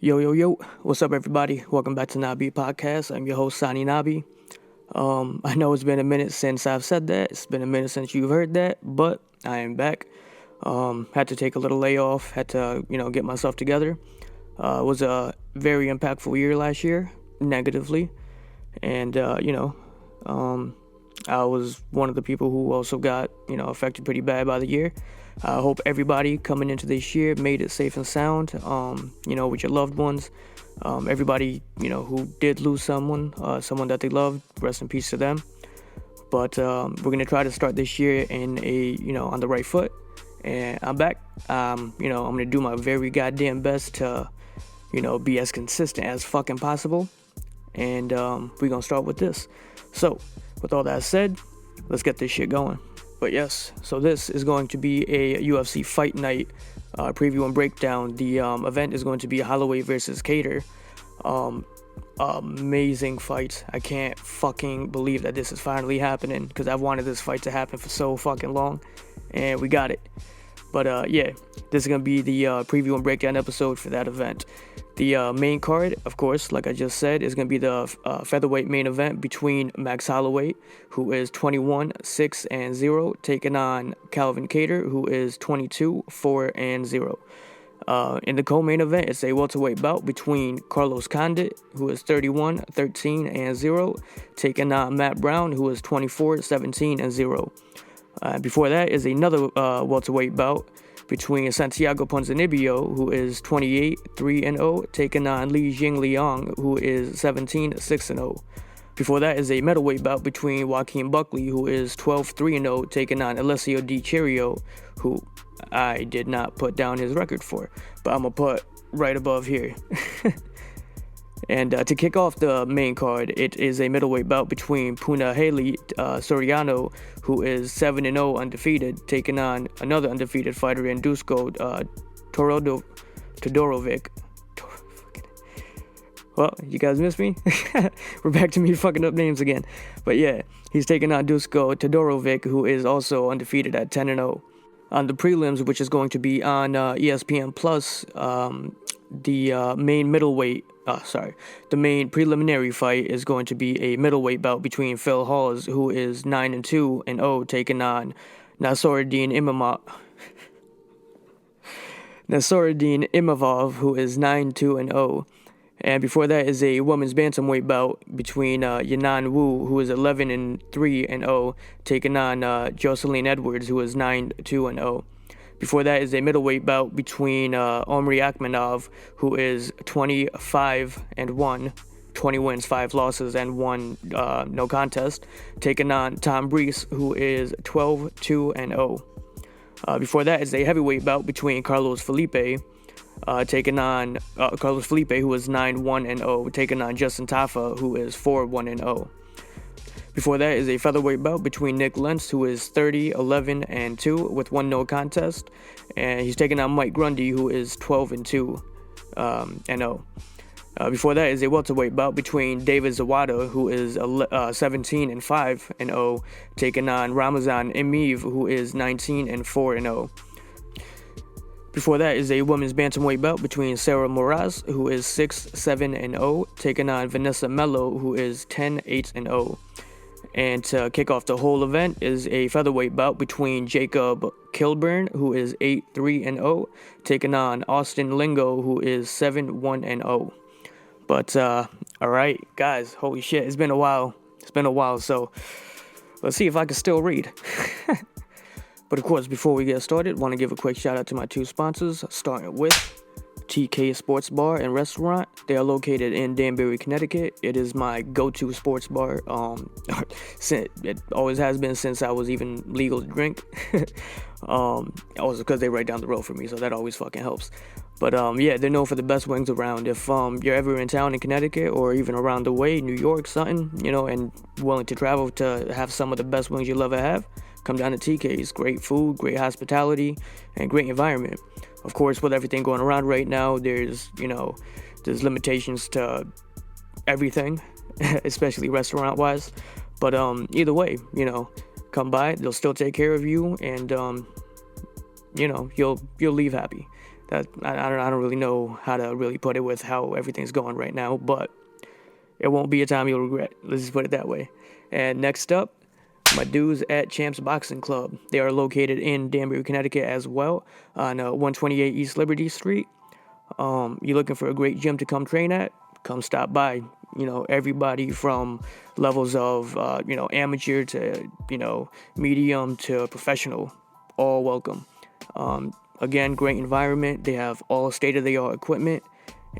Yo, what's up, everybody? Welcome back to Nahh B podcast. I'm your host, Nahh B. I know it's been a minute since I've said that. It's been a minute since you've heard that, but I am back. Had to take a little layoff, had to, get myself together. It was a very impactful year last year, negatively. And, I was one of the people who also got, affected pretty bad by the year. I hope everybody coming into this year made it safe and sound, with your loved ones. Everybody, who did lose someone that they loved, rest in peace to them. But we're going to try to start this year on the right foot. And I'm back. I'm going to do my very goddamn best to, be as consistent as fucking possible. And we're going to start with this. So, with all that said, let's get this shit going. But yes, so this is going to be a UFC fight night preview and breakdown. The event is going to be Holloway versus Kattar. Amazing fight. I can't fucking believe that this is finally happening, because I've wanted this fight to happen for so fucking long, and we got it. But this is going to be the preview and breakdown episode for that event. The main card, of course, like I just said, is going to be the featherweight main event between Max Holloway, who is 21-6-0, taking on Calvin Kattar, who is 22-4-0. In the co-main event, it's a welterweight bout between Carlos Condit, who is 31-13-0, taking on Matt Brown, who is 24-17-0. Before that is another welterweight bout between Santiago Ponzinibbio, who is 28-3-0, taking on Jingliang, who is 17-6-0. Before that is a middleweight bout between Joaquin Buckley, who is 12-3-0, taking on Alessio Di Chirico, who I did not put down his record for, but I'm going to put right above here. And to kick off the main card, it is a middleweight bout between Punahele Soriano, who is 7-0 undefeated, taking on another undefeated fighter in Dusko, Todorovic. Well, you guys missed me? We're back to me fucking up names again. But yeah, he's taking on Dusko Todorovic, who is also undefeated at 10-0. On the prelims, which is going to be on ESPN Plus, the main preliminary fight is going to be a middleweight bout between Phil Hawes, who is 9-2-0, taking on Nassourdine Imavov, who is 9-2-0. And before that is a women's bantamweight bout between Yanan Wu, who is 11-3-0, taking on Jocelyn Edwards, who is 9-2-0. Before that is a middleweight bout between Omri Akhmanov, who is 25-1, 20 wins, 5 losses, and 1 no contest, taking on Tom Breese, who is 12-2-0. Before that is a heavyweight bout between Carlos Felipe, taking on Carlos Felipe, who is 9-1-0, taking on Justin Tafa, who is 4-1-0. Before that is a featherweight bout between Nick Lentz, who is 30-11-2 with 1 no contest, and he's taking on Mike Grundy, who is 12-2-0. Before that is a welterweight bout between David Zawada, who is 17-5-0, taking on Ramazan Emeev, who is 19-4-0. Before that is a women's bantamweight bout between Sarah Moraz, who is 6-7-0, taking on Vanessa Mello, who is 10-8-0. And to kick off the whole event is a featherweight bout between Jacob Kilburn, who is 8-3-0, taking on Austin Lingo, who is 7-1-0. But, alright, guys, holy shit, it's been a while, so let's see if I can still read. But of course, before we get started, want to give a quick shout out to my 2 sponsors, starting with TK Sports Bar and Restaurant. They are located in Danbury, Connecticut. It is my go-to sports bar. It always has been since I was even legal to drink. Also because they're right down the road from me, so that always fucking helps. But they're known for the best wings around. If you're ever in town in Connecticut or even around the way, New York, something, and willing to travel to have some of the best wings you'll ever have, come down to TK's. Great food, great hospitality, and great environment. Of course, with everything going around right now, there's limitations to everything, especially restaurant-wise. But either way, come by. They'll still take care of you, and you'll leave happy. That I don't really know how to really put it with how everything's going right now, but it won't be a time you'll regret. Let's just put it that way. And next up, my dudes at Champs Boxing Club. They are located in Danbury, Connecticut as well, on 128 East Liberty Street. You're looking for a great gym to come train at? Come stop by. Everybody from levels of, amateur to, medium to professional, all welcome. Again, great environment. They have all state-of-the-art equipment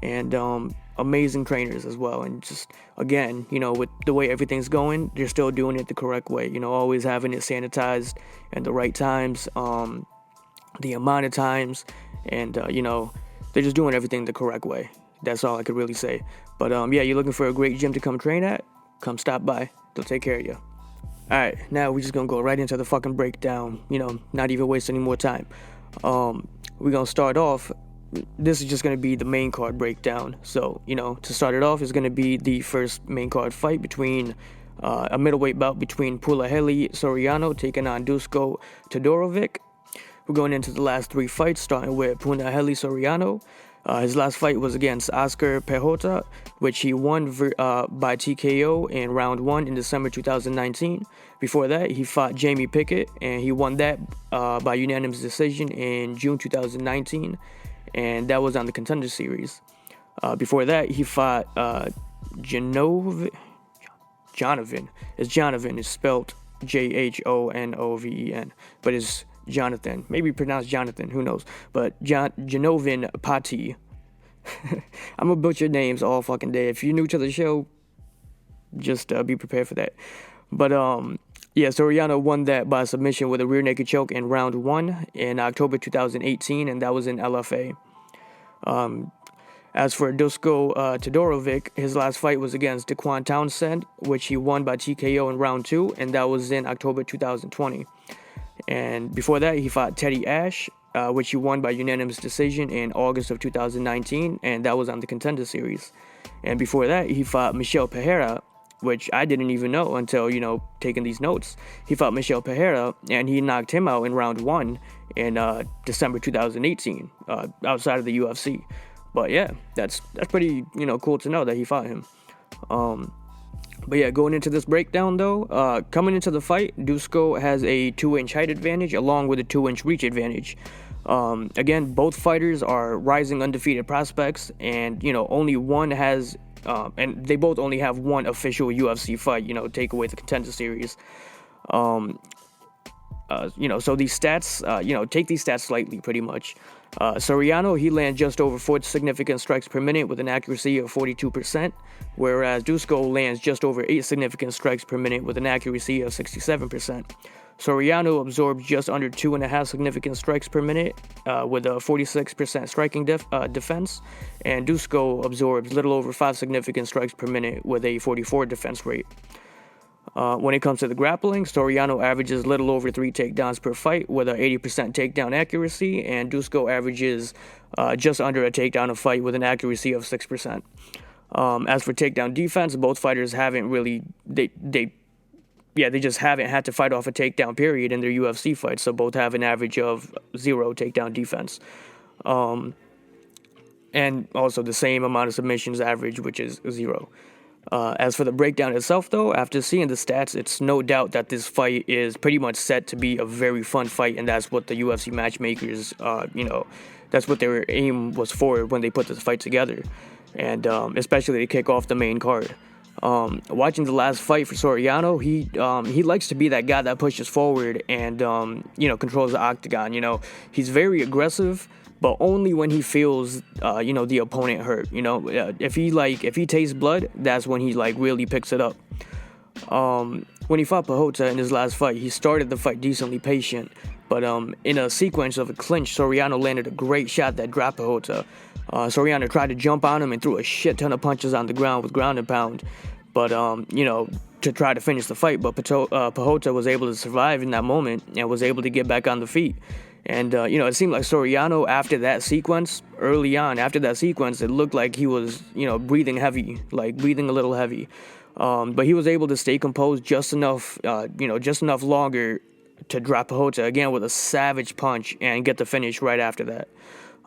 and amazing trainers as well. And just, again, with the way everything's going, they're still doing it the correct way. Always having it sanitized and the right times, the amount of times, and, they're just doing everything the correct way. That's all I could really say. But, you're looking for a great gym to come train at? Come stop by. They'll take care of you. Alright, now we're just gonna go right into the fucking breakdown. Not even waste any more time. We're gonna start off. This is just gonna be the main card breakdown. So, to start it off is gonna be the first main card fight between a middleweight bout between Punahele Soriano taking on Dusko Todorovic. We're going into the last three fights, starting with Punahele Soriano. His last fight was against Oscar Pejota, which he won by TKO in round 1 in December 2019. Before that, he fought Jamie Pickett, and he won that by unanimous decision in June 2019, and that was on the Contender Series. Before that, he fought Jonoven. It's Jonoven. It's spelled Jhonoven, but it's Jonathan. Maybe pronounced Jonathan, who knows. But Jonoven Pati. I'm gonna butcher names all fucking day. If you're new to the show, just be prepared for that. But Soriano won that by submission with a rear naked choke in round 1 in October 2018, and that was in LFA. As for Dusko Todorovic, his last fight was against Daquan Townsend, which he won by TKO in round 2, and that was in October 2020. And before that, he fought Teddy Ash, which he won by unanimous decision in August of 2019, and that was on the Contender Series. And before that, he fought Michel Pereira, which I didn't even know until, taking these notes. He fought Michel Pereira, and he knocked him out in round 1 in December 2018, outside of the UFC. But yeah, that's pretty, cool to know that he fought him. But yeah, going into this breakdown though, coming into the fight, Dusko has a 2-inch height advantage along with a 2-inch reach advantage. Again, both fighters are rising undefeated prospects, and only one has, and they both only have one official UFC fight. Take away the Contender Series. So these stats, take these stats slightly, pretty much. Soriano, he lands just over 4 significant strikes per minute with an accuracy of 42%, whereas Dusko lands just over 8 significant strikes per minute with an accuracy of 67%. Soriano absorbs just under 2.5 significant strikes per minute with a 46% striking defense, and Dusko absorbs little over 5 significant strikes per minute with a 44 defense rate. When it comes to the grappling, Soriano averages little over 3 takedowns per fight with an 80% takedown accuracy, and Dusko averages just under a takedown a fight with an accuracy of 6%. As for takedown defense, both fighters haven't really, they just haven't had to fight off a takedown period in their UFC fights, so both have an average of 0 takedown defense. And also the same amount of submissions average, which is 0. As for the breakdown itself, though, after seeing the stats, it's no doubt that this fight is pretty much set to be a very fun fight, and that's what the UFC matchmakers, that's what their aim was for when they put this fight together, and especially to kick off the main card. Watching the last fight for Soriano, he likes to be that guy that pushes forward and controls the octagon. He's very aggressive, but only when he feels, the opponent hurt. If he tastes blood, that's when he really picks it up. When he fought Pejota in his last fight, he started the fight decently patient, but in a sequence of a clinch, Soriano landed a great shot that dropped Pejota. Soriano tried to jump on him and threw a shit ton of punches on the ground with ground and pound, but to try to finish the fight. But Pejota was able to survive in that moment and was able to get back on the feet. And, it seemed like Soriano, early on, after that sequence, it looked like he was, breathing a little heavy. But he was able to stay composed just enough longer to drop Pejota again with a savage punch and get the finish right after that.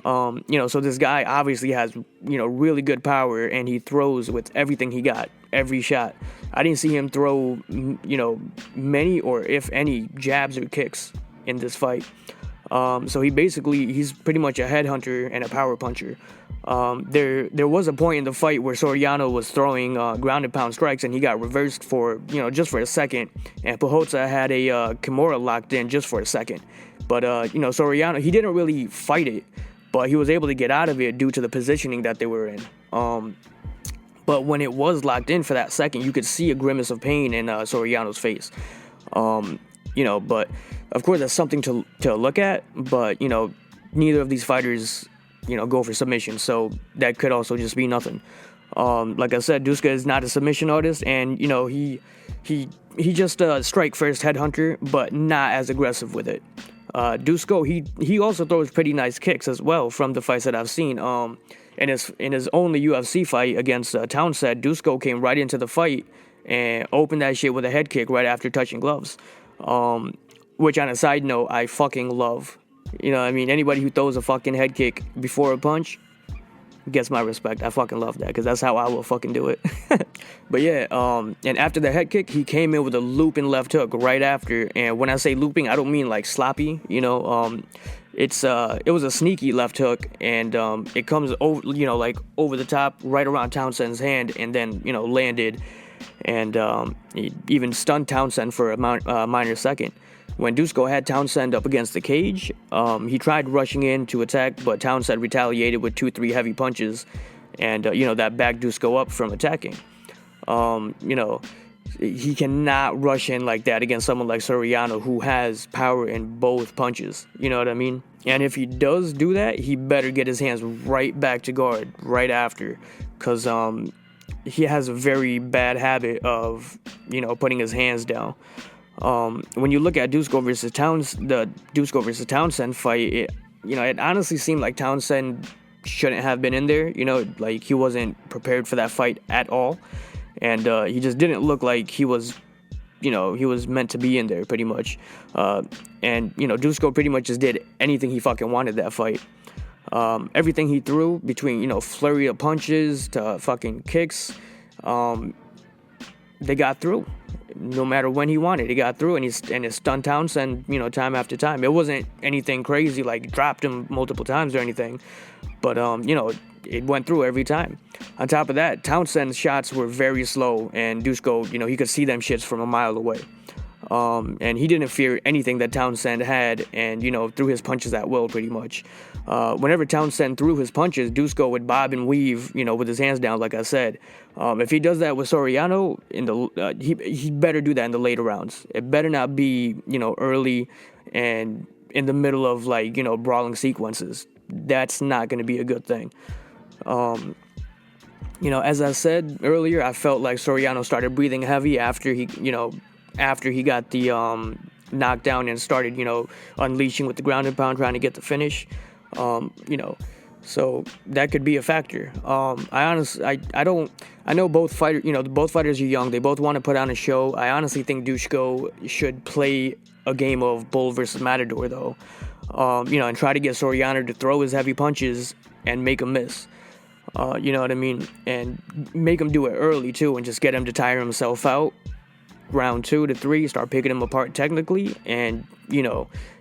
So this guy obviously has, really good power, and he throws with everything he got, every shot. I didn't see him throw, many or if any jabs or kicks in this fight. So he's pretty much a headhunter and a power puncher. There was a point in the fight where Soriano was throwing ground and pound strikes, and he got reversed for, just for a second, and Pahotza had a Kimura locked in just for a second. But, Soriano, he didn't really fight it, but he was able to get out of it due to the positioning that they were in. But when it was locked in for that second, you could see a grimace of pain in Soriano's face. But of course that's something to look at, but, neither of these fighters, go for submission, so that could also just be nothing. Like I said, Dusko is not a submission artist, and, he just strike first headhunter, but not as aggressive with it. Dusko, he also throws pretty nice kicks as well from the fights that I've seen. In his only UFC fight against Townsend, Dusko came right into the fight and opened that shit with a head kick right after touching gloves. Which, on a side note, I fucking love. Anybody who throws a fucking head kick before a punch gets my respect. I fucking love that, because that's how I will fucking do it. But yeah, and after the head kick, he came in with a looping left hook right after. And when I say looping, I don't mean like sloppy, it was a sneaky left hook, and it comes over, like over the top, right around Townsend's hand, and then, landed, and he even stunned Townsend for a minor second. When Dusko had Townsend up against the cage, he tried rushing in to attack, but Townsend retaliated with 2-3 heavy punches, and, that backed Dusko up from attacking. He cannot rush in like that against someone like Soriano, who has power in both punches, you know what I mean? And if he does do that, he better get his hands right back to guard right after, because he has a very bad habit of, putting his hands down. When you look at the Dusko versus Townsend fight, it honestly seemed like Townsend shouldn't have been in there. Like he wasn't prepared for that fight at all, and he just didn't look like he was meant to be in there, pretty much. And Dusko pretty much just did anything he fucking wanted that fight. Everything he threw, between flurry of punches to fucking kicks, they got through. No matter when he wanted, he got through, and it stunned Townsend, time after time. It wasn't anything crazy, like dropped him multiple times or anything, but it went through every time. On top of that, Townsend's shots were very slow, and Dusko, he could see them shits from a mile away. And he didn't fear anything that Townsend had, and, threw his punches at will, pretty much. Whenever Townsend threw his punches, Dusko would bob and weave, with his hands down, like I said. If he does that with Soriano, he better do that in the later rounds. It better not be, early and in the middle of, brawling sequences. That's not going to be a good thing. As I said earlier, I felt like Soriano started breathing heavy after he got the knockdown and started, unleashing with the ground and pound, trying to get the finish. So that could be a factor. I know both fighters are young. They both want to put on a show. I honestly think Dusko should play a game of bull versus matador, though. And try to get Soriano to throw his heavy punches and make him miss. You know what I mean? And make him do it early, too, and just get him to tire himself out. Round 2 to 3, start picking him apart technically, and,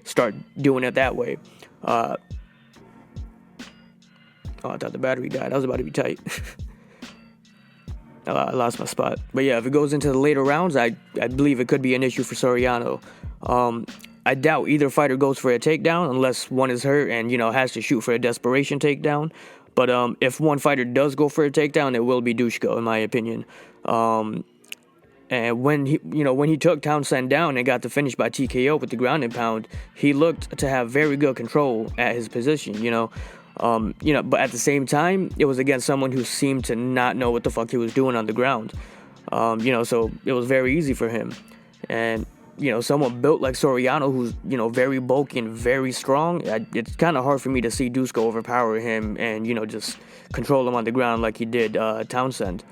start doing it that way. I thought the battery died. I was about to be tight. I lost my spot. But yeah, if it goes into the later rounds, I believe it could be an issue for Soriano. I doubt either fighter goes for a takedown unless one is hurt and, has to shoot for a desperation takedown. But if one fighter does go for a takedown, it will be Dusko, in my opinion. And when he took Townsend down and got the finish by TKO with the ground and pound, he looked to have very good control at his position, but at the same time, it was against someone who seemed to not know what the fuck he was doing on the ground. So it was very easy for him. And, someone built like Soriano, who's, very bulky and very strong, it's kind of hard for me to see Dusko overpower him and, just control him on the ground like he did Townsend.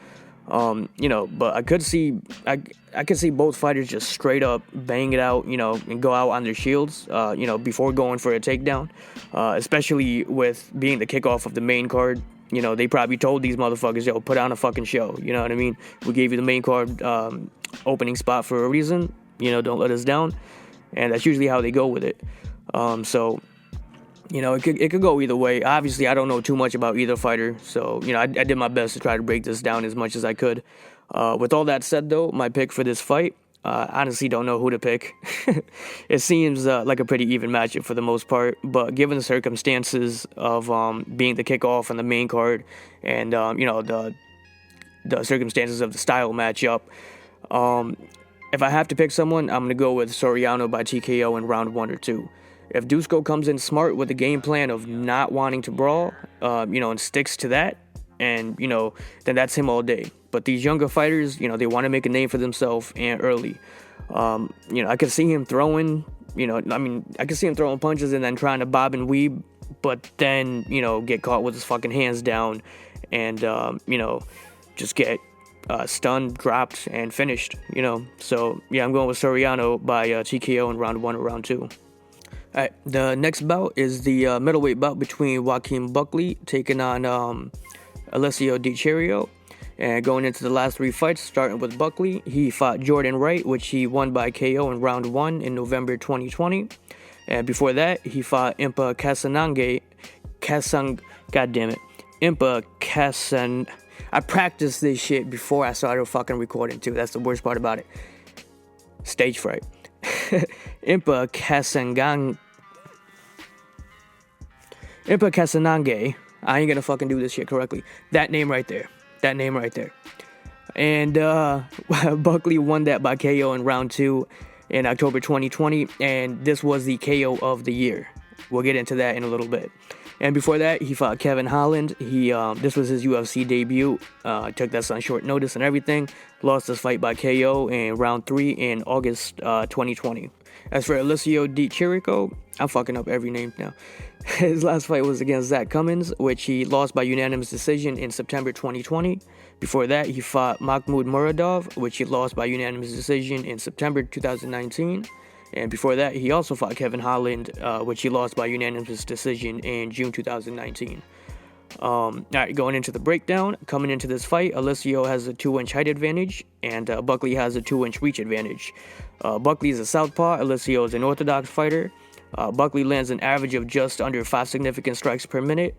But I could see both fighters just straight up bang it out, and go out on their shields, before going for a takedown, especially with being the kickoff of the main card. They probably told these motherfuckers, yo, put on a fucking show. You know what I mean? We gave you the main card opening spot for a reason. Don't let us down. And that's usually how they go with it. It could go either way. Obviously, I don't know too much about either fighter. So, I did my best to try to break this down as much as I could. With all that said, though, my pick for this fight, honestly don't know who to pick. It seems like a pretty even matchup for the most part, but given the circumstances of being the kickoff on the main card and the circumstances of the style matchup, if I have to pick someone, I'm gonna go with Soriano by TKO in round 1 or 2. If Dusko comes in smart with a game plan of not wanting to brawl, and sticks to that, and then that's him all day. But these younger fighters, they want to make a name for themselves and early. I could see him throwing, I could see him throwing punches and then trying to bob and weave, but then, get caught with his fucking hands down and, just get stunned, dropped, and finished, So, yeah, I'm going with Soriano by TKO in round 1 or round 2. Alright, the next bout is the middleweight bout between Joaquin Buckley taking on Alessio Di Chirico. And going into the last 3 fights, starting with Buckley, he fought Jordan Wright, which he won by KO in round 1 in November 2020. And before that, he fought Impa Kasangange. I practiced this shit before I started fucking recording too. That's the worst part about it. Stage fright. Impa Kasangange. I ain't gonna fucking do this shit correctly. That name right there. And Buckley won that by KO in round 2 in October 2020, and this was the KO of the year. We'll get into that in a little bit. And before that, he fought Kevin Holland. This was his UFC debut. Took that on short notice and everything. Lost this fight by KO in round 3 in August 2020. As for Alessio Di Chirico, I'm fucking up every name now. His last fight was against Zach Cummins, which he lost by unanimous decision in September 2020. Before that, he fought Mahmoud Muradov, which he lost by unanimous decision in September 2019. And before that, he also fought Kevin Holland, which he lost by unanimous decision in June 2019. Alright, going into the breakdown, coming into this fight, Alessio has a 2-inch height advantage, and Buckley has a 2-inch reach advantage. Buckley is a southpaw, Alessio is an orthodox fighter. Buckley lands an average of just under 5 significant strikes per minute,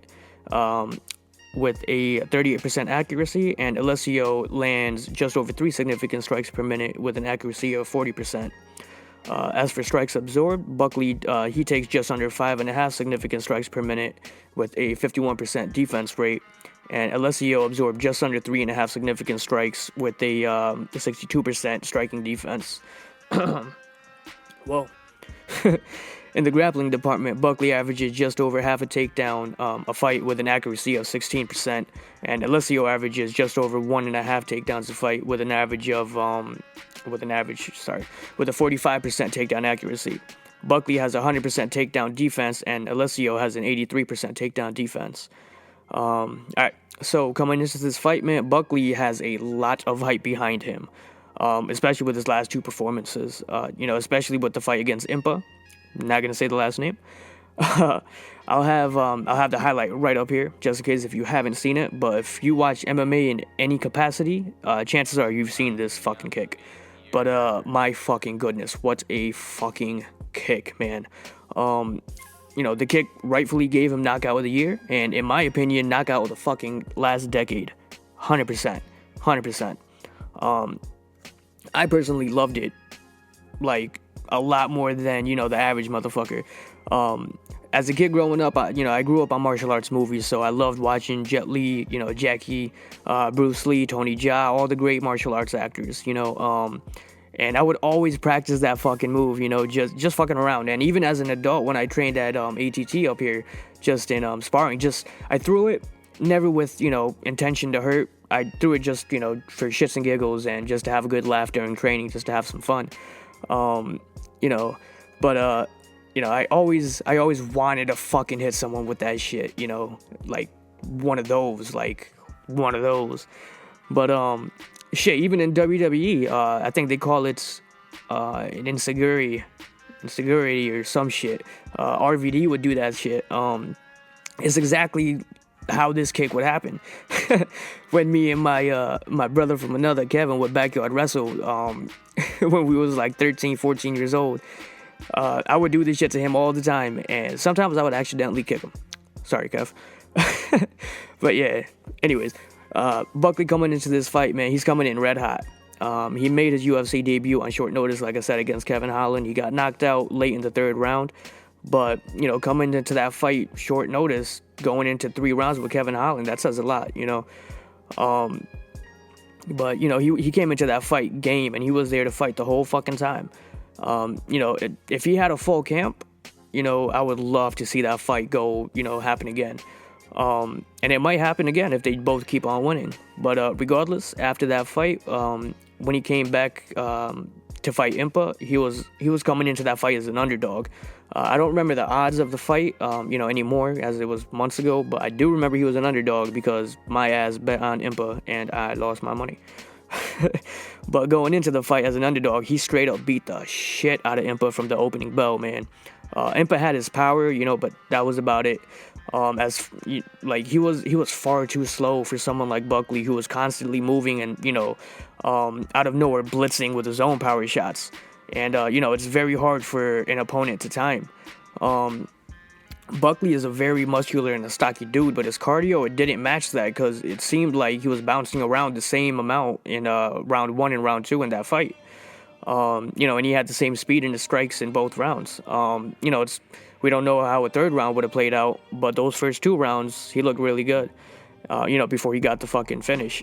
with a 38% accuracy, and Alessio lands just over 3 significant strikes per minute with an accuracy of 40%. As for strikes absorbed, Buckley, he takes just under 5.5 significant strikes per minute with a 51% defense rate, and Alessio absorbed just under 3.5 significant strikes with a 62% striking defense. Whoa. In the grappling department, Buckley averages just over half a takedown a fight with an accuracy of 16%, and Alessio averages just over 1.5 takedowns a fight with a 45% takedown accuracy. Buckley has 100% takedown defense, and Alessio has an 83% takedown defense. Alright, so coming into this fight, man, Buckley has a lot of hype behind him, especially with his last 2 performances, especially with the fight against Impa. I'm not gonna say the last name. I'll have the highlight right up here, just in case if you haven't seen it. But if you watch MMA in any capacity, chances are you've seen this fucking kick. But my fucking goodness, what a fucking kick, man. The kick rightfully gave him knockout of the year, and in my opinion, knockout of the fucking last decade. 100%. I personally loved it, like, a lot more than, the average motherfucker. As a kid growing up, I grew up on martial arts movies, so I loved watching Jet Li, Jackie, Bruce Lee, Tony Jaa, all the great martial arts actors, and I would always practice that fucking move, just fucking around. And even as an adult, when I trained at ATT up here, just in sparring, I threw it, never with, intention to hurt. I threw it just, for shits and giggles and just to have a good laugh during training, just to have some fun. I always wanted to fucking hit someone with that shit, like one of those. But shit, even in WWE, I think they call it an insecurity or some shit. RVD would do that shit. It's exactly how this kick would happen. When me and my brother from another, Kevin, would backyard wrestle when we was like 13, 14 years old. I would do this shit to him all the time, and sometimes I would accidentally kick him. Sorry, Kev. But yeah, anyways, Buckley coming into this fight, man, he's coming in red hot. He made his UFC debut on short notice, like I said, against Kevin Holland. He got knocked out late in the third round. But, you know, coming into that fight short notice, going into 3 rounds with Kevin Holland, that says a lot, you know. But, you know, he came into that fight game, and he was there to fight the whole fucking time. You know, if he had a full camp, you know, I would love to see that fight go, you know, happen again. And it might happen again if they both keep on winning. But regardless, after that fight, when he came back to fight Impa, he was coming into that fight as an underdog. I don't remember the odds of the fight, you know, anymore, as it was months ago. But I do remember he was an underdog because my ass bet on Impa and I lost my money. But going into the fight as an underdog, he straight up beat the shit out of Impa from the opening bell, man. Impa had his power, you know, but that was about it. He was far too slow for someone like Buckley, who was constantly moving and, you know, out of nowhere blitzing with his own power shots. And, you know, it's very hard for an opponent to time. Buckley is a very muscular and a stocky dude, but his cardio, it didn't match that because it seemed like he was bouncing around the same amount in round 1 and round 2 in that fight. You know, and he had the same speed in his strikes in both rounds. You know, we don't know how a third round would have played out, but those first 2 rounds, he looked really good. You know, before he got the fucking finish.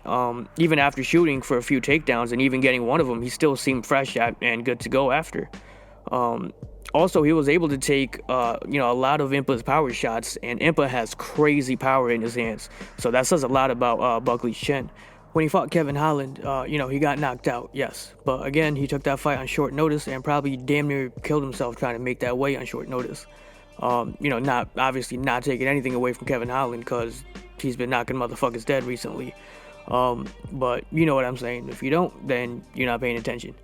Even after shooting for a few takedowns and even getting one of them, he still seemed fresh and good to go after. Also, he was able to take, you know, a lot of Impa's power shots, and Impa has crazy power in his hands. So that says a lot about Buckley's chin. When he fought Kevin Holland, you know, he got knocked out, yes. But again, he took that fight on short notice and probably damn near killed himself trying to make that weight on short notice. You know, not taking anything away from Kevin Holland because he's been knocking motherfuckers dead recently. But you know what I'm saying. If you don't, then you're not paying attention.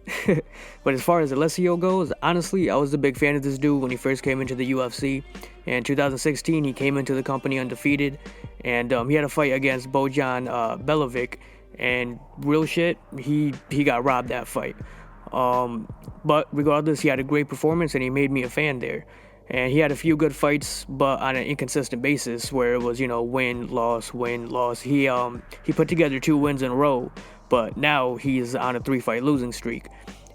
But as far as Alessio goes, honestly, I was a big fan of this dude when he first came into the UFC. In 2016, he came into the company undefeated, and he had a fight against Bojan Belovic, and real shit, he got robbed that fight. But regardless, he had a great performance, and he made me a fan there. And he had a few good fights, but on an inconsistent basis, where it was, you know, win, loss, win, loss. He put together 2 wins in a row, but now he's on a 3-fight losing streak.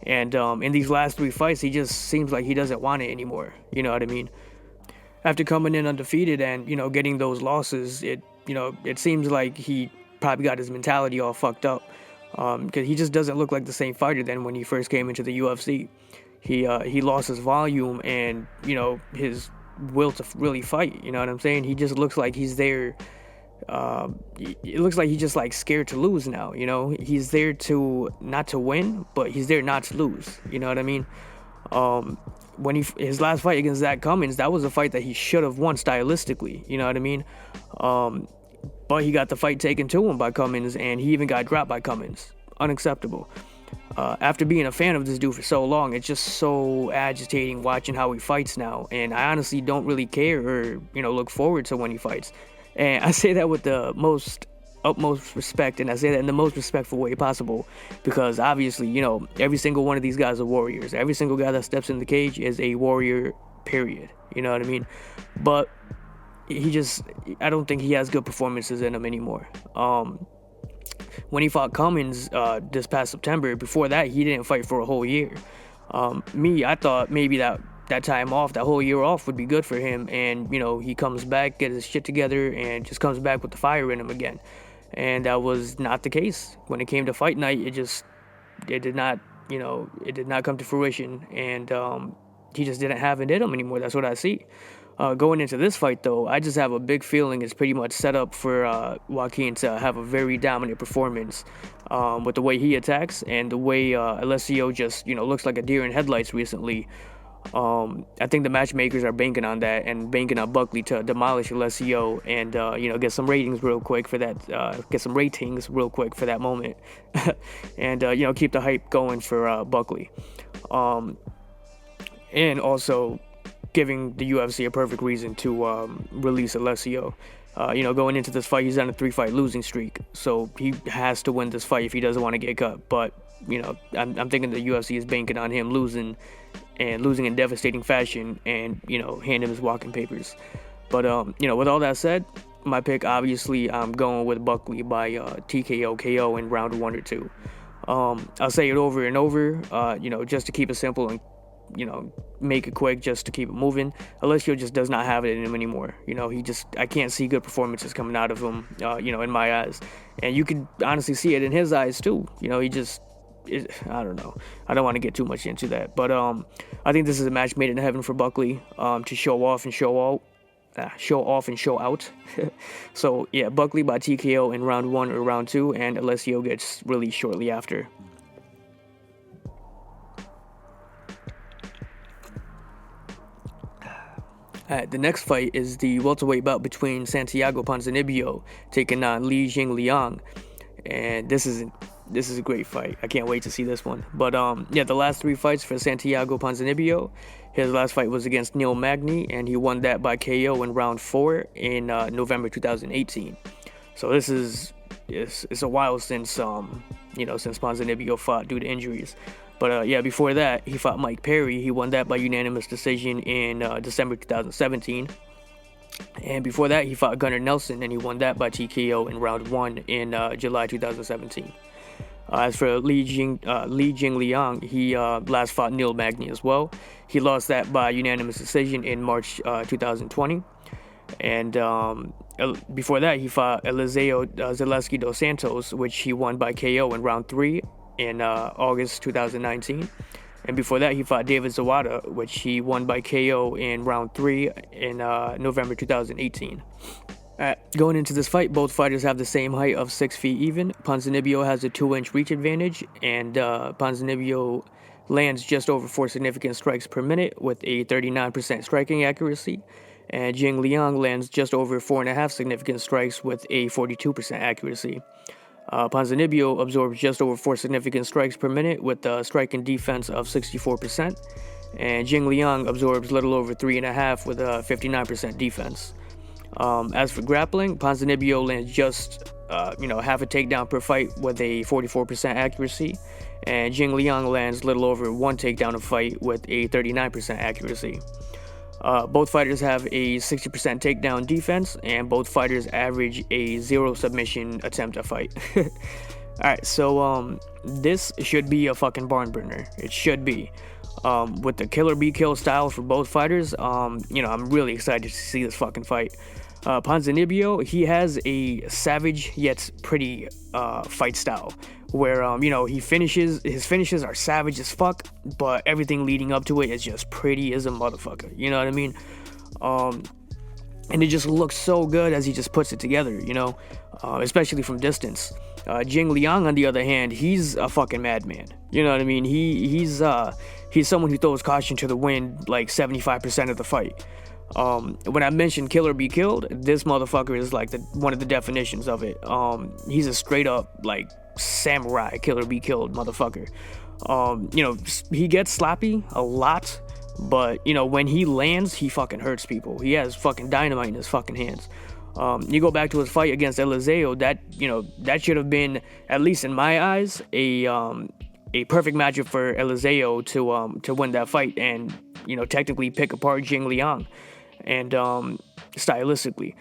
And in these last 3 fights, he just seems like he doesn't want it anymore. You know what I mean? After coming in undefeated and, you know, getting those losses, it seems like he probably got his mentality all fucked up. Because he just doesn't look like the same fighter than when he first came into the UFC. He lost his volume and, you know, his will to really fight. You know what I'm saying? He just looks like he's there. It looks like he's just like scared to lose now. You know, he's there not to win, but he's there not to lose. You know what I mean? When his last fight against Zach Cummins, that was a fight that he should have won stylistically. You know what I mean? But he got the fight taken to him by Cummins, and he even got dropped by Cummins. Unacceptable. After being a fan of this dude for so long, it's just so agitating watching how he fights now. And I honestly don't really care or, you know, look forward to when he fights. And I say that with the utmost respect, and I say that in the most respectful way possible. Because obviously, you know, every single one of these guys are warriors. Every single guy that steps in the cage is a warrior, period. You know what I mean? But I don't think he has good performances in him anymore. When he fought Cummins this past September, before that, he didn't fight for a whole year. I thought maybe that time off, that whole year off would be good for him. And, you know, he comes back, gets his shit together, and just comes back with the fire in him again. And that was not the case. When it came to fight night, it did not come to fruition. And he just didn't have it in him anymore. That's what I see. Going into this fight, though, I just have a big feeling it's pretty much set up for Joaquin to have a very dominant performance with the way he attacks and the way Alessio just, you know, looks like a deer in headlights recently. I think the matchmakers are banking on that and banking on Buckley to demolish Alessio and get some ratings real quick for that. Moment, and keep the hype going for Buckley, and also giving the UFC a perfect reason to release Alessio. Going into this fight, he's on a 3-fight losing streak, so he has to win this fight if he doesn't want to get cut. But I'm thinking the UFC is banking on him losing in devastating fashion, and hand him his walking papers. But with all that said, my pick, obviously, I'm going with Buckley by TKO KO in round 1 or 2. I'll say it over and over, just to keep it simple and make it quick, just to keep it moving. Alessio just does not have it in him anymore. I can't see good performances coming out of him, in my eyes. And you can honestly see it in his eyes too. I don't know. I don't want to get too much into that. But I think this is a match made in heaven for Buckley, to show off and show out. So yeah, Buckley by TKO in round 1 or round 2, and Alessio gets released shortly after. The next fight is the welterweight bout between Santiago Ponzinibbio taking on Jingliang, and this is a great fight. I can't wait to see this one. But the last 3 fights for Santiago Ponzinibbio, his last fight was against Neil Magny, and he won that by KO in round 4 in November 2018. So it's a while since Ponzinibbio fought due to injuries. But before that, he fought Mike Perry. He won that by unanimous decision in December 2017. And before that, he fought Gunnar Nelson, and he won that by TKO in round 1 in July 2017. As for Jingliang, he last fought Neil Magny as well. He lost that by unanimous decision in March 2020. And before that, he fought Eliseo Zaleski dos Santos, which he won by KO in round 3 in August 2019. And before that, he fought David Zawada, which he won by KO in round 3 in November 2018. Going into this fight, both fighters have the same height of 6 feet even. Ponzinibbio has a 2-inch reach advantage, and Ponzinibbio lands just over 4 significant strikes per minute with a 39% striking accuracy. And Jingliang lands just over 4.5 significant strikes with a 42% accuracy. Ponzinibbio absorbs just over 4 significant strikes per minute with a striking defense of 64%, and Jingliang absorbs little over 3.5 with a 59% defense. As for grappling, Ponzinibbio lands just half a takedown per fight with a 44% accuracy, and Jingliang lands little over 1 takedown a fight with a 39% accuracy. Both fighters have a 60% takedown defense, and both fighters average a 0 submission attempt a fight. Alright, so this should be a fucking barn burner. It should be. With the killer be kill style for both fighters, I'm really excited to see this fucking fight. Ponzinibbio, he has a savage yet pretty fight style, where his finishes are savage as fuck, but everything leading up to it is just pretty as a motherfucker. You know what I mean? And it just looks so good as he just puts it together, especially from distance. Jingliang, on the other hand, he's a fucking madman. You know what I mean? He's someone who throws caution to the wind like 75% of the fight. When I mentioned killer be killed, this motherfucker is like one of the definitions of it. He's a straight up like samurai killer be killed motherfucker. He gets sloppy a lot, but when he lands, he fucking hurts people. He has fucking dynamite in his fucking hands. You go back to his fight against Eliseo, that should have been, at least in my eyes, a perfect matchup for Eliseo to win that fight and technically pick apart Jingliang. And stylistically,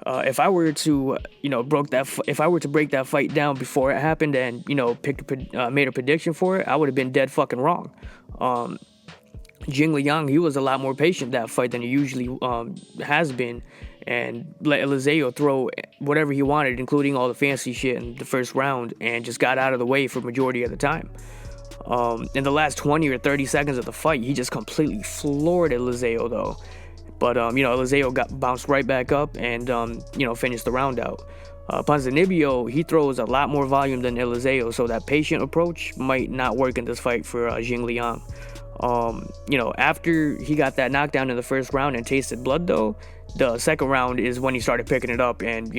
if I were to break that fight down before it happened and made a prediction for it, I would have been dead fucking wrong. Jingliang, he was a lot more patient that fight than he usually has been, and let Eliseo throw whatever he wanted, including all the fancy shit in the first round, and just got out of the way for majority of the time. In the last 20 or 30 seconds of the fight, he just completely floored Eliseo though. But, Eliseo got bounced right back up and, finished the round out. Ponzinibbio, he throws a lot more volume than Eliseo, so that patient approach might not work in this fight for Jingliang. After he got that knockdown in the first round and tasted blood, though, the second round is when he started picking it up and,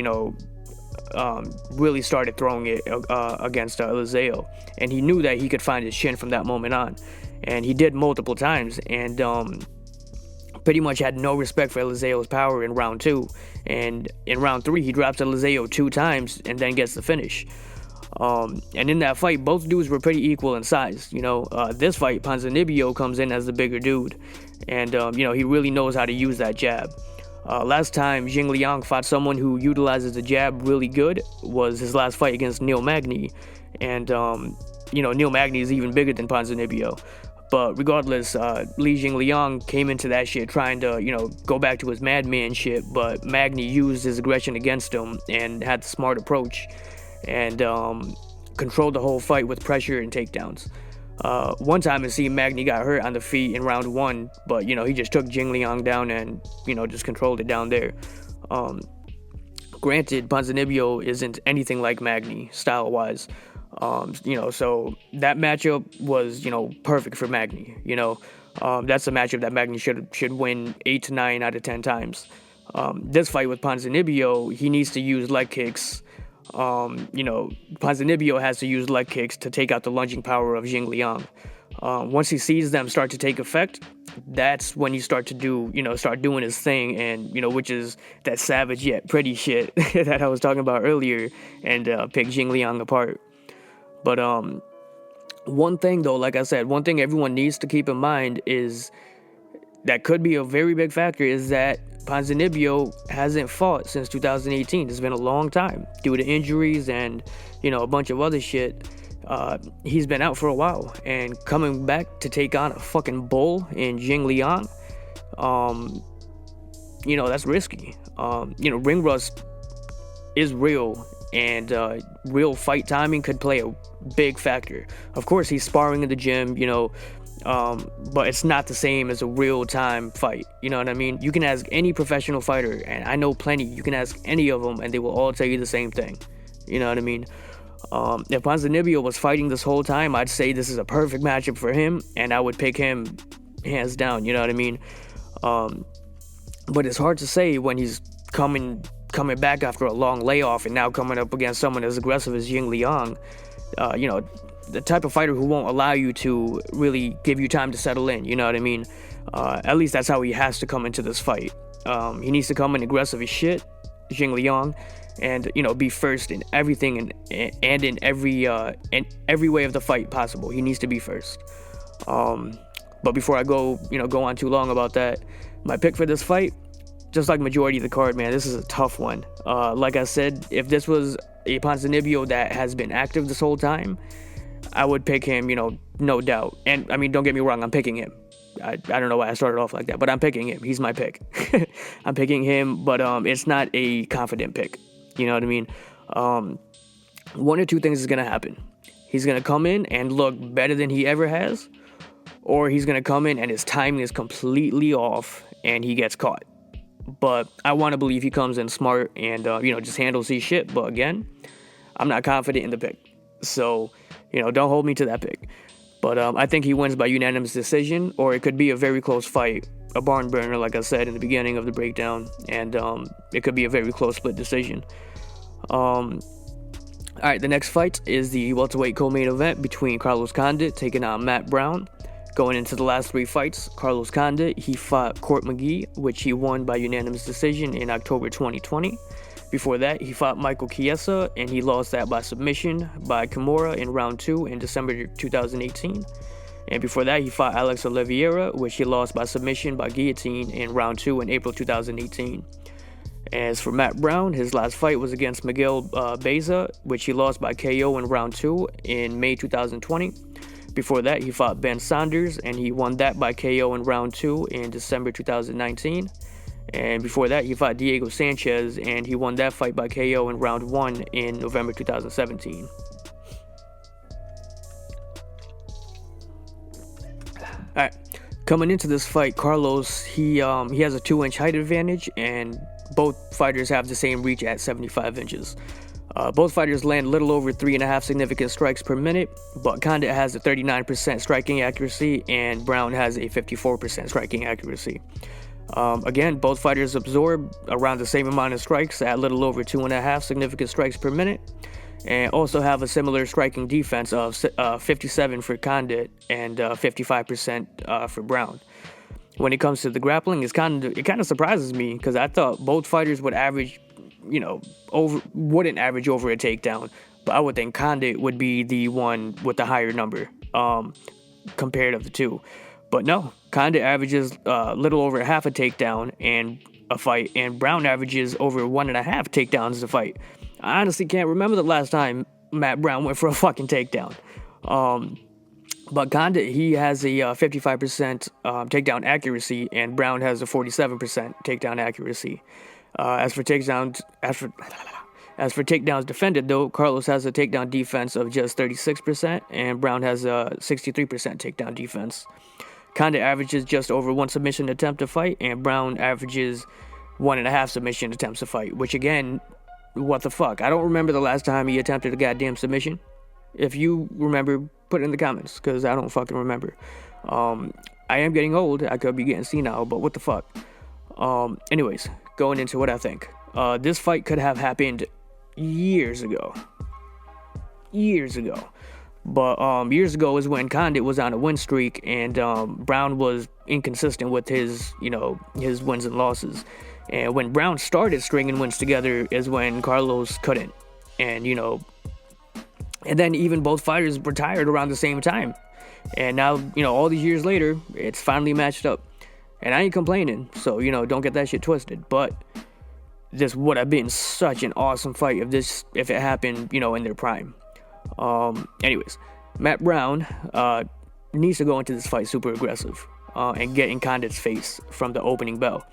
really started throwing it against Eliseo. And he knew that he could find his chin from that moment on. And he did multiple times, and pretty much had no respect for Eliseo's power in round 2. And in round 3, he drops Eliseo 2 times and then gets the finish. And in that fight, both dudes were pretty equal in size. This fight, Ponzinibbio comes in as the bigger dude, and he really knows how to use that jab. Last time Jingliang fought someone who utilizes the jab really good was his last fight against Nahh Magny, and Nahh Magny is even bigger than Ponzinibbio. But regardless, Li Jingliang came into that shit trying to, go back to his madman shit, but Magny used his aggression against him and had the smart approach, and controlled the whole fight with pressure and takedowns. One time it seemed Magny got hurt on the feet in round 1, but, he just took Jingliang down and, just controlled it down there. Granted, Ponzinibbio isn't anything like Magny, style-wise. So that matchup was, perfect for Magny. That's a matchup that Magny should win 8 to 9 out of 10 times. This fight with Ponzinibbio, he needs to use leg kicks. Ponzinibbio has to use leg kicks to take out the lunging power of Jingliang. Once he sees them start to take effect, that's when you start doing his thing, and, which is that savage yet pretty shit that I was talking about earlier, and pick Jingliang apart. But one thing though, like I said, one thing everyone needs to keep in mind is that could be a very big factor is that Ponzinibbio hasn't fought since 2018. It's been a long time due to injuries and, a bunch of other shit. He's been out for a while, and coming back to take on a fucking bull in Jingliang, that's risky. Ring rust is real, and real fight timing could play a big factor. Of course, he's sparring in the gym, but it's not the same as a real-time fight. You know what I mean? You can ask any professional fighter, and I know plenty. You can ask any of them, and they will all tell you the same thing. You know what I mean? If Ponzinibbio was fighting this whole time, I'd say this is a perfect matchup for him, and I would pick him hands down. You know what I mean? But it's hard to say when he's coming back after a long layoff and now coming up against someone as aggressive as Jingliang. The type of fighter who won't allow you to really give you time to settle in, you know what I mean? At least that's how he has to come into this fight. He needs to come in aggressive as shit, Jingliang, and, be first in everything and in every way of the fight possible. He needs to be first. But before I go on too long about that, my pick for this fight, just like majority of the card, man, this is a tough one. Like I said, if this was a Ponzinibbio that has been active this whole time, I would pick him, no doubt. And, I mean, don't get me wrong, I'm picking him. I don't know why I started off like that, but I'm picking him. He's my pick. I'm picking him, but it's not a confident pick. You know what I mean? One or two things is going to happen. He's going to come in and look better than he ever has, or he's going to come in and his timing is completely off and he gets caught. But I want to believe he comes in smart and, just handles his shit. But again, I'm not confident in the pick. So, don't hold me to that pick. But I think he wins by unanimous decision, or it could be a very close fight, a barn burner, like I said in the beginning of the breakdown. And it could be a very close split decision. All right, the next fight is the welterweight co-main event between Carlos Condit taking on Matt Brown. Going into the last 3 fights, Carlos Condit, he fought Court McGee, which he won by unanimous decision in October 2020. Before that, he fought Michael Chiesa, and he lost that by submission by Kimura in round 2 in December 2018. And before that, he fought Alex Oliveira, which he lost by submission by guillotine in round 2 in April 2018. As for Matt Brown, his last fight was against Miguel Beza, which he lost by KO in round 2 in May 2020. Before that, he fought Ben Saunders, and he won that by KO in round 2 in December 2019. And before that, he fought Diego Sanchez, and he won that fight by KO in round 1 in November 2017. Alright, coming into this fight, Carlos, he has a 2-inch height advantage, and both fighters have the same reach at 75 inches. Both fighters land a little over 3.5 significant strikes per minute, but Condit has a 39% striking accuracy and Brown has a 54% striking accuracy. Again, both fighters absorb around the same amount of strikes at a little over 2.5 significant strikes per minute, and also have a similar striking defense of 57 for Condit and 55% for Brown. When it comes to the grappling, it kind of surprises me because I thought both fighters would average, wouldn't average over a takedown, but I would think Condit would be the one with the higher number compared of the two. But no, Condit averages a little over half a takedown and a fight, and Brown averages over 1.5 takedowns a fight. I honestly can't remember the last time Matt Brown went for a fucking takedown. But Condit, he has a 55% takedown accuracy, and Brown has a 47% takedown accuracy. As for takedowns defended, though, Carlos has a takedown defense of just 36%, and Brown has a 63% takedown defense. Condit averages just over 1 submission attempt a fight, and Brown averages 1.5 submission attempts a fight, which again, what the fuck? I don't remember the last time he attempted a goddamn submission. If you remember, put it in the comments, because I don't fucking remember. I am getting old. I could be getting senile, but what the fuck? Anyways, going into what I think. This fight could have happened years ago. But years ago is when Condit was on a win streak, and Brown was inconsistent with his wins and losses. And when Brown started stringing wins together is when Carlos couldn't. And then even both fighters retired around the same time. And now, all these years later, it's finally matched up. And I ain't complaining, so, don't get that shit twisted. But this would have been such an awesome fight if it happened, in their prime. Anyways, Matt Brown needs to go into this fight super aggressive and get in Condit's face from the opening bell.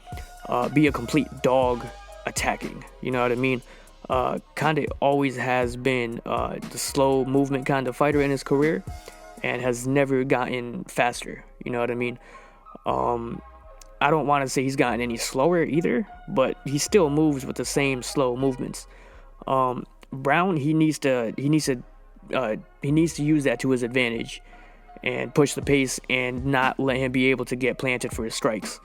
Be a complete dog attacking, you know what I mean? Condit always has been the slow movement kind of fighter in his career and has never gotten faster, you know what I mean? I don't want to say he's gotten any slower either, but he still moves with the same slow movements. Brown, he needs to use that to his advantage and push the pace and not let him be able to get planted for his strikes.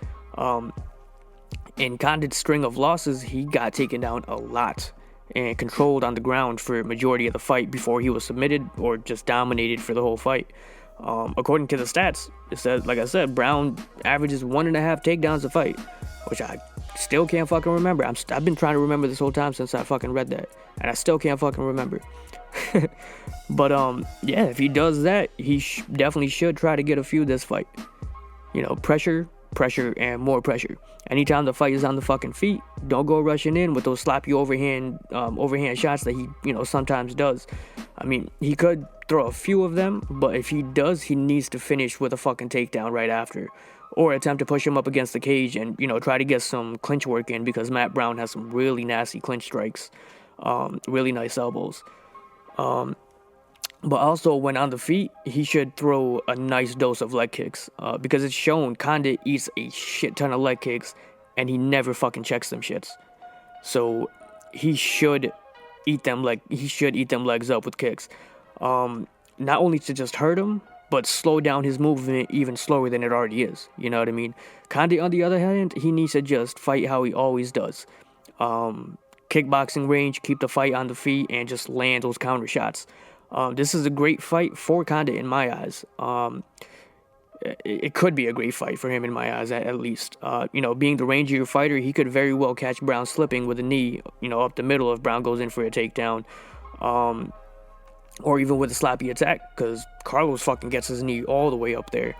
In Condit's string of losses, he got taken down a lot and controlled on the ground for a majority of the fight before he was submitted or just dominated for the whole fight. According to the stats, it says, like I said, Brown averages 1.5 takedowns a fight, which I still can't fucking remember. I've been trying to remember this whole time since I fucking read that, and I still can't fucking remember. But yeah, if he does that, he definitely should try to get a few this fight. Pressure, and more pressure. Anytime the fight is on the fucking feet, don't go rushing in with those sloppy overhand shots that he, sometimes does. I mean, he could throw a few of them, but if he does, he needs to finish with a fucking takedown right after, or attempt to push him up against the cage and, try to get some clinch work in, because Matt Brown has some really nasty clinch strikes, really nice elbows. But also, when on the feet, he should throw a nice dose of leg kicks, because it's shown Condit eats a shit ton of leg kicks, and he never fucking checks them shits. So he should eat them legs up with kicks, not only to just hurt him, but slow down his movement even slower than it already is. You know what I mean? Condit, on the other hand, he needs to just fight how he always does. Kickboxing range, keep the fight on the feet, and just land those counter shots. This is a great fight for Condit in my eyes. It could be a great fight for him in my eyes, at least. Being the rangier fighter, he could very well catch Brown slipping with a knee, up the middle if Brown goes in for a takedown. Or even with a sloppy attack, because Carlos fucking gets his knee all the way up there.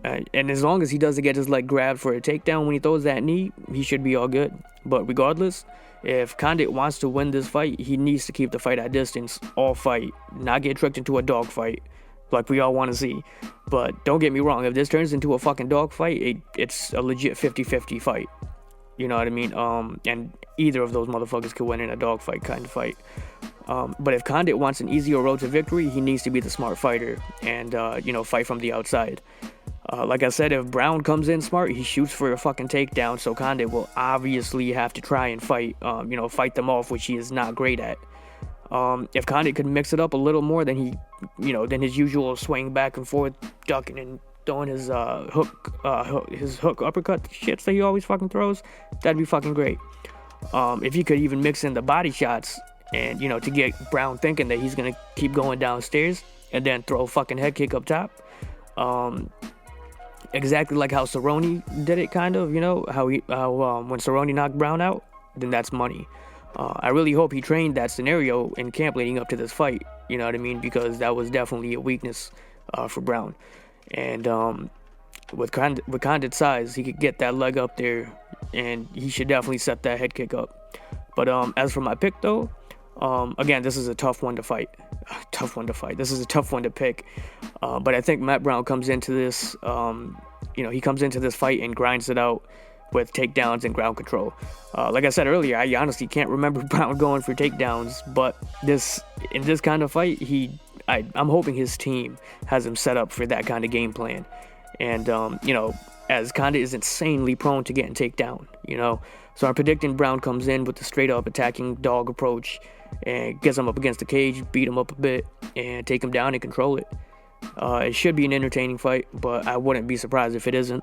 And as long as he doesn't get his leg grabbed for a takedown when he throws that knee, he should be all good. But regardless, if Condit wants to win this fight, he needs to keep the fight at distance all fight, not get tricked into a dog fight like we all want to see. But don't get me wrong, if this turns into a fucking dog fight, it's a legit 50-50 fight. You know what I mean? And either of those motherfuckers could win in a dog fight kind of fight. But if Condit wants an easier road to victory, he needs to be the smart fighter and, fight from the outside. Like I said, if Brown comes in smart, he shoots for a fucking takedown, so Condit will obviously have to try and fight them off, which he is not great at. If Condit could mix it up a little more than than his usual swing back and forth, ducking and throwing his hook uppercut shits that he always fucking throws, that'd be fucking great. If he could even mix in the body shots and, to get Brown thinking that he's going to keep going downstairs and then throw a fucking head kick up top. Exactly like how Cerrone did it, kind of, how when Cerrone knocked Brown out, then that's money. I really hope he trained that scenario in camp leading up to this fight, you know what I mean? Because that was definitely a weakness for Brown. And with Condit's size, he could get that leg up there, and he should definitely set that head kick up. But as for my pick, though, again, this is a tough one to fight. This is a tough one to pick. But I think Matt Brown comes into this, he comes into this fight and grinds it out with takedowns and ground control. Like I said earlier, I honestly can't remember Brown going for takedowns, but in this kind of fight, I'm hoping his team has him set up for that kind of game plan. And, as Condit is insanely prone to getting taken down, So I'm predicting Brown comes in with the straight-up attacking dog approach and gets him up against the cage, beat him up a bit, and take him down and control it. It should be an entertaining fight, but I wouldn't be surprised if it isn't.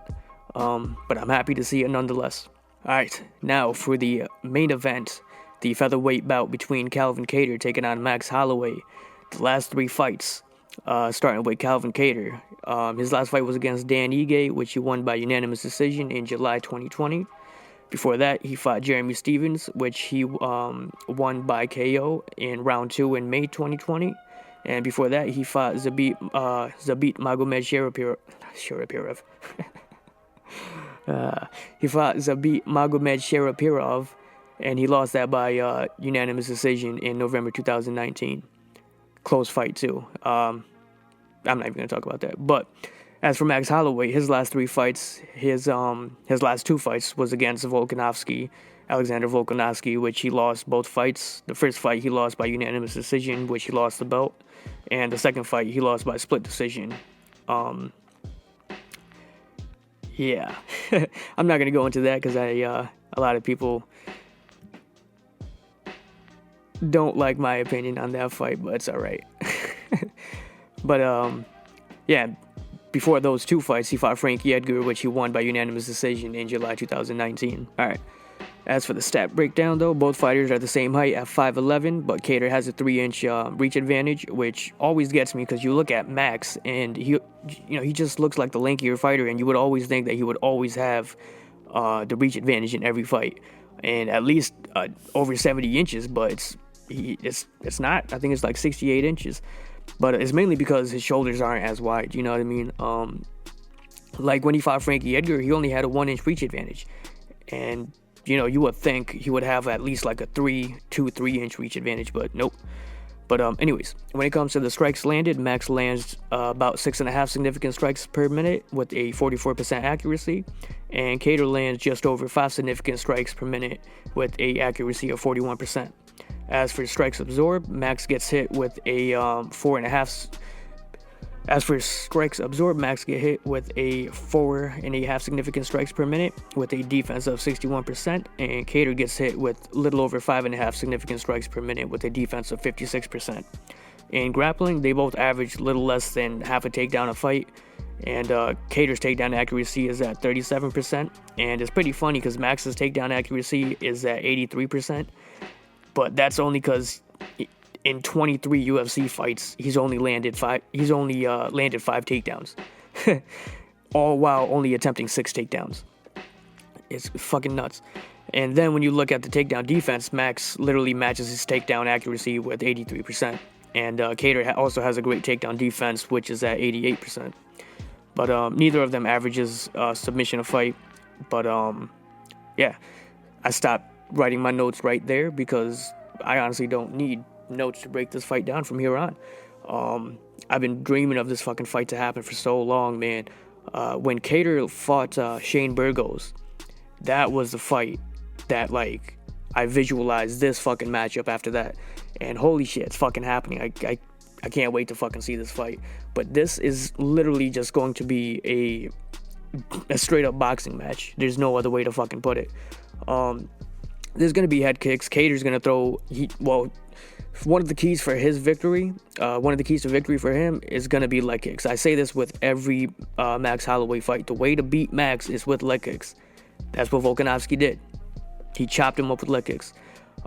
But I'm happy to see it nonetheless. Alright, now for the main event, the featherweight bout between Calvin Kattar taking on Max Holloway. The last 3 fights, starting with Calvin Kattar. His last fight was against Dan Ige, which he won by unanimous decision in July 2020. Before that, he fought Jeremy Stephens, which he won by KO in round 2 in May 2020. And before that, he fought Zabit Magomed Sharapirov. He fought Zabit Magomed Sharapirov, and he lost that by unanimous decision in November 2019. Close fight, too. I'm not even going to talk about that. But as for Max Holloway, his last 3 fights, his last 2 fights was against Alexander Volkanovski, which he lost both fights. The first fight he lost by unanimous decision, which he lost the belt. And the second fight he lost by split decision. Yeah. I'm not going to go into that because a lot of people don't like my opinion on that fight, but it's all right. But, yeah, before those 2 fights, he fought Frankie Edgar, which he won by unanimous decision in July 2019. All right. As for the stat breakdown, though, both fighters are the same height at 5'11", but Kattar has a 3-inch reach advantage, which always gets me because you look at Max, and he just looks like the lankier fighter, and you would always think that he would always have the reach advantage in every fight, and at least over 70 inches, but it's not. I think it's like 68 inches, but it's mainly because his shoulders aren't as wide, you know what I mean? Like when he fought Frankie Edgar, he only had a 1-inch reach advantage, and you would think he would have at least like a 3-inch reach advantage, but nope. But anyways, when it comes to the strikes landed, Max lands about 6.5 significant strikes per minute with a 44% accuracy, and Kattar lands just over 5 significant strikes per minute with a accuracy of 41%. As for strikes absorbed, Max gets hit with a 4.5. As for strikes absorbed, Max get hit with a 4.5 significant strikes per minute with a defense of 61%, and Kattar gets hit with little over 5.5 significant strikes per minute with a defense of 56%. In grappling, they both average little less than half a takedown a fight, and Kattar's takedown accuracy is at 37%, and it's pretty funny because Max's takedown accuracy is at 83%, but that's only because in 23 UFC fights, he's only landed 5 takedowns, all while only attempting 6 takedowns. It's fucking nuts. And then when you look at the takedown defense, Max literally matches his takedown accuracy with 83%, and Kattar also has a great takedown defense, which is at 88%. But neither of them averages submission a fight. But yeah, I stopped writing my notes right there because I honestly don't need notes to break this fight down from here on. I've been dreaming of this fucking fight to happen for so long, man. When Kattar fought Shane Burgos, that was the fight that, like, I visualized this fucking matchup after that, and holy shit, it's fucking happening. I can't wait to fucking see this fight. But this is literally just going to be a straight up boxing match. There's no other way to fucking put it. There's going to be head kicks. Kattar's going to throw... one of the keys for his victory, one of the keys to victory for him is going to be leg kicks. I say this with every Max Holloway fight. The way to beat Max is with leg kicks. That's what Volkanovski did. He chopped him up with leg kicks.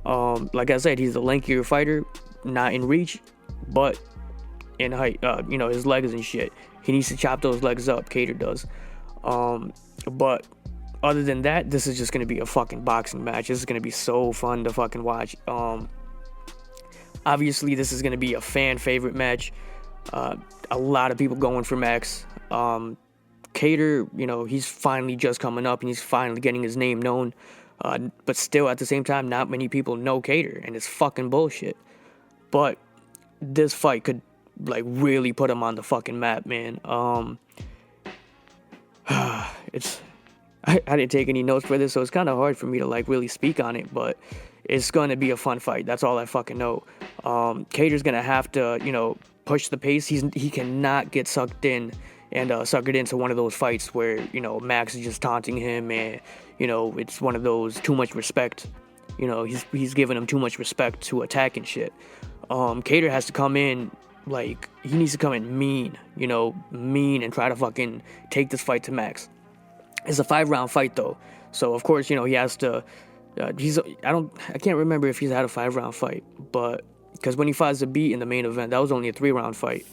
Like I said, he's a lankier fighter, not in reach, but in height. His legs and shit. He needs to chop those legs up. Kattar does. But other than that, this is just going to be a fucking boxing match. This is going to be so fun to fucking watch. Obviously, this is going to be a fan favorite match. A lot of people going for Max. Kattar, he's finally just coming up and he's finally getting his name known. But still, at the same time, not many people know Kattar, and it's fucking bullshit. But this fight could, really put him on the fucking map, man. I didn't take any notes for this, so it's kind of hard for me to, really speak on it, but it's going to be a fun fight. That's all I fucking know. Kattar's going to have to, push the pace. He cannot get sucked in and suckered into one of those fights where, Max is just taunting him and, it's one of those too much respect. He's giving him too much respect to attack and shit. Kattar has to come in, he needs to come in mean and try to fucking take this fight to Max. It's a 5-round fight, though. So, of course, he has to... I can't remember if he's had a 5-round fight, but... Because when he fights Nahh B in the main event, that was only a 3-round fight.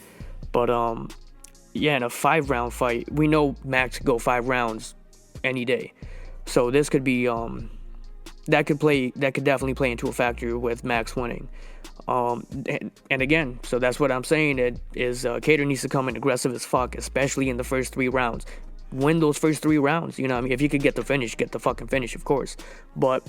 But, in a 5-round fight, we know Max could go 5 rounds any day. So, this could be... That could definitely play into a factor with Max winning. And again, so that's what I'm saying, Kattar needs to come in aggressive as fuck, especially in the first 3 rounds. Win those first 3 rounds, if you could get the finish, get the fucking finish, of course. But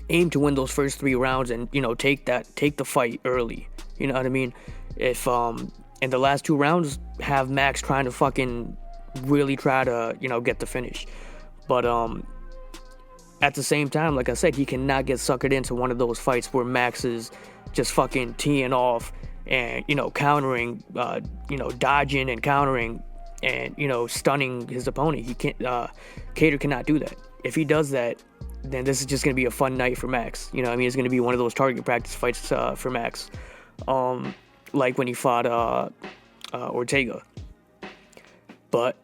aim to win those first 3 rounds and, take the fight early. You know what I mean? If, in the last 2 rounds, have Max trying to fucking really try to, get the finish. But, at the same time, like I said, he cannot get suckered into one of those fights where Max is just fucking teeing off and, countering, dodging and countering and, stunning his opponent. He can't, Kattar cannot do that. If he does that, then this is just going to be a fun night for Max. It's going to be one of those target practice fights for Max. Like when he fought Ortega. But,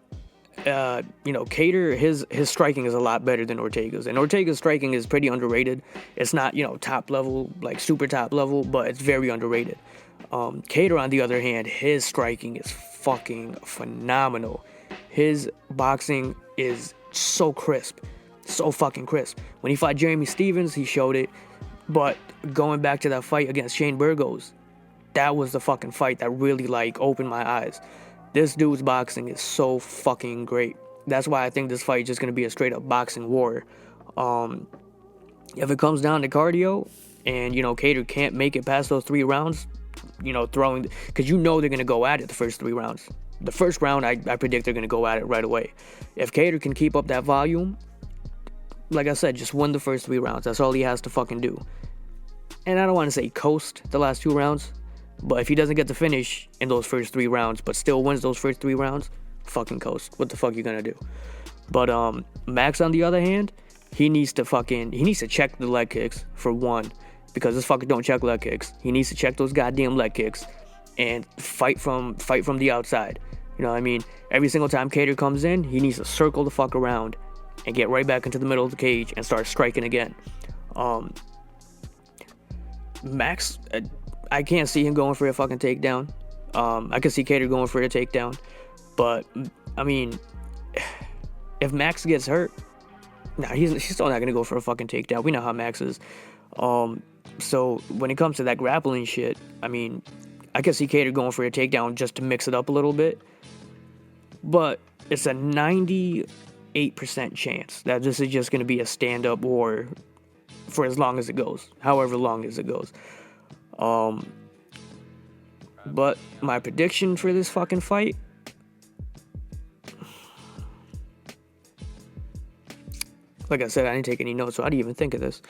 Kattar, his striking is a lot better than Ortega's. And Ortega's striking is pretty underrated. It's not, top level, super top level, but it's very underrated. Kattar, on the other hand, his striking is fucking phenomenal. His boxing is so crisp. So fucking crisp. When he fought Jeremy Stephens, he showed it. But going back to that fight against Shane Burgos, that was the fucking fight that really, opened my eyes. This dude's boxing is so fucking great. That's why I think this fight is just going to be a straight-up boxing war. If it comes down to cardio, and, Kattar can't make it past those 3 rounds, throwing... Because they're going to go at it the first 3 rounds. The first round, I predict they're going to go at it right away. If Kattar can keep up that volume, like I said, just win the first 3 rounds. That's all he has to fucking do. And I don't want to say coast the last 2 rounds, but if he doesn't get the finish in those first 3 rounds, but still wins those first 3 rounds, fucking coast. What the fuck you gonna do? But Max, on the other hand, he needs to check the leg kicks for one, because this fucker don't check leg kicks. He needs to check those goddamn leg kicks and fight from the outside. You know what I mean? Every single time Kattar comes in, he needs to circle the fuck around and get right back into the middle of the cage and start striking again. Max, I can't see him going for a fucking takedown. I can see Kattar going for a takedown. But, I mean, if Max gets hurt, he's still not going to go for a fucking takedown. We know how Max is. So, when it comes to that grappling shit, I mean, I can see Kattar going for a takedown just to mix it up a little bit. But it's a 98% chance that this is just going to be a stand-up war for as long as it goes. However long as it goes. But my prediction for this fucking fight, like I said, I didn't take any notes, so I didn't even think of this.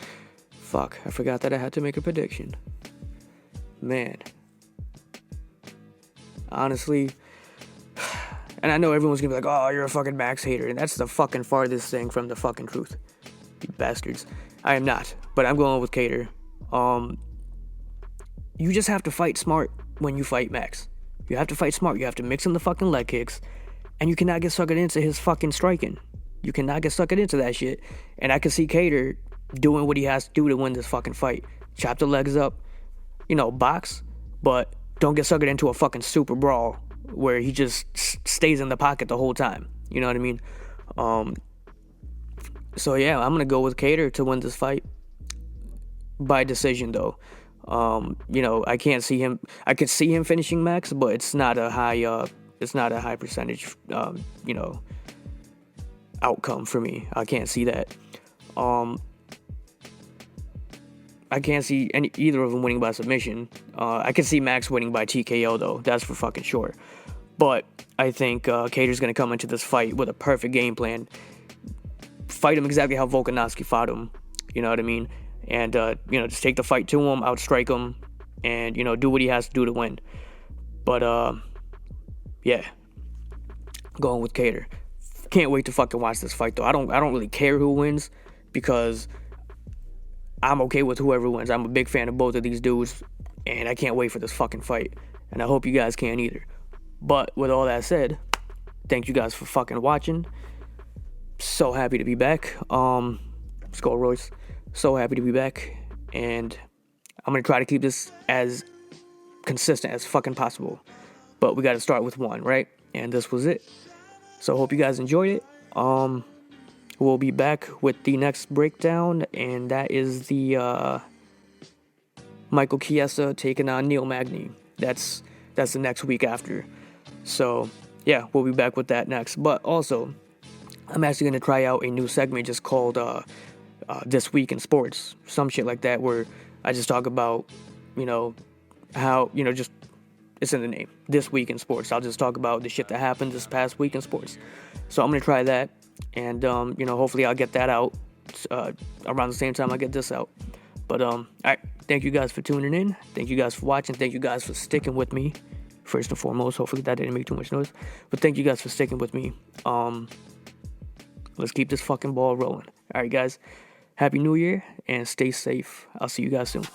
Fuck, I forgot that I had to make a prediction. Man. Honestly, and I know everyone's gonna be like, oh, you're a fucking Max hater, and that's the fucking farthest thing from the fucking truth. You bastards. I am not, but I'm going with Kattar. You just have to fight smart when you fight Max. You have to fight smart. You have to mix in the fucking leg kicks, and you cannot get suckered into his fucking striking. You cannot get suckered into that shit. And I can see Kattar doing what he has to do to win this fucking fight. Chop the legs up, box, but don't get suckered into a fucking super brawl where he just stays in the pocket the whole time. You know what I mean? So yeah, I'm gonna go with Kattar to win this fight by decision, though. I can't see him. I could see him finishing Max, but it's not a high. It's not a high percentage. Outcome for me. I can't see that. I can't see either of them winning by submission. I can see Max winning by TKO, though. That's for fucking sure. But I think Kattar's going to come into this fight with a perfect game plan. Fight him exactly how Volkanovski fought him. You know what I mean? And, just take the fight to him, outstrike him, and, do what he has to do to win. But, yeah. Going with Kattar. Can't wait to fucking watch this fight, though. I don't really care who wins, because I'm okay with whoever wins. I'm a big fan of both of these dudes, and I can't wait for this fucking fight. And I hope you guys can either. But with all that said, thank you guys for fucking watching. So happy to be back. Skull Royce. So happy to be back. And I'm going to try to keep this as consistent as fucking possible. But we got to start with one, right? And this was it. So hope you guys enjoyed it. We'll be back with the next breakdown, and that is the Michael Chiesa taking on Neil Magny. That's the next week after. So yeah, we'll be back with that next. But also, I'm actually gonna try out a new segment just called This Week in Sports, some shit like that, where I just talk about, how, just, it's in the name, This Week in Sports. I'll just talk about the shit that happened this past week in sports. So I'm gonna try that, and hopefully I'll get that out around the same time I get this out. But all right, thank you guys for tuning in. Thank you guys for watching. Thank you guys for sticking with me. First and foremost, hopefully that didn't make too much noise. But thank you guys for sticking with me. Let's keep this fucking ball rolling. All right, guys. Happy New Year, and stay safe. I'll see you guys soon.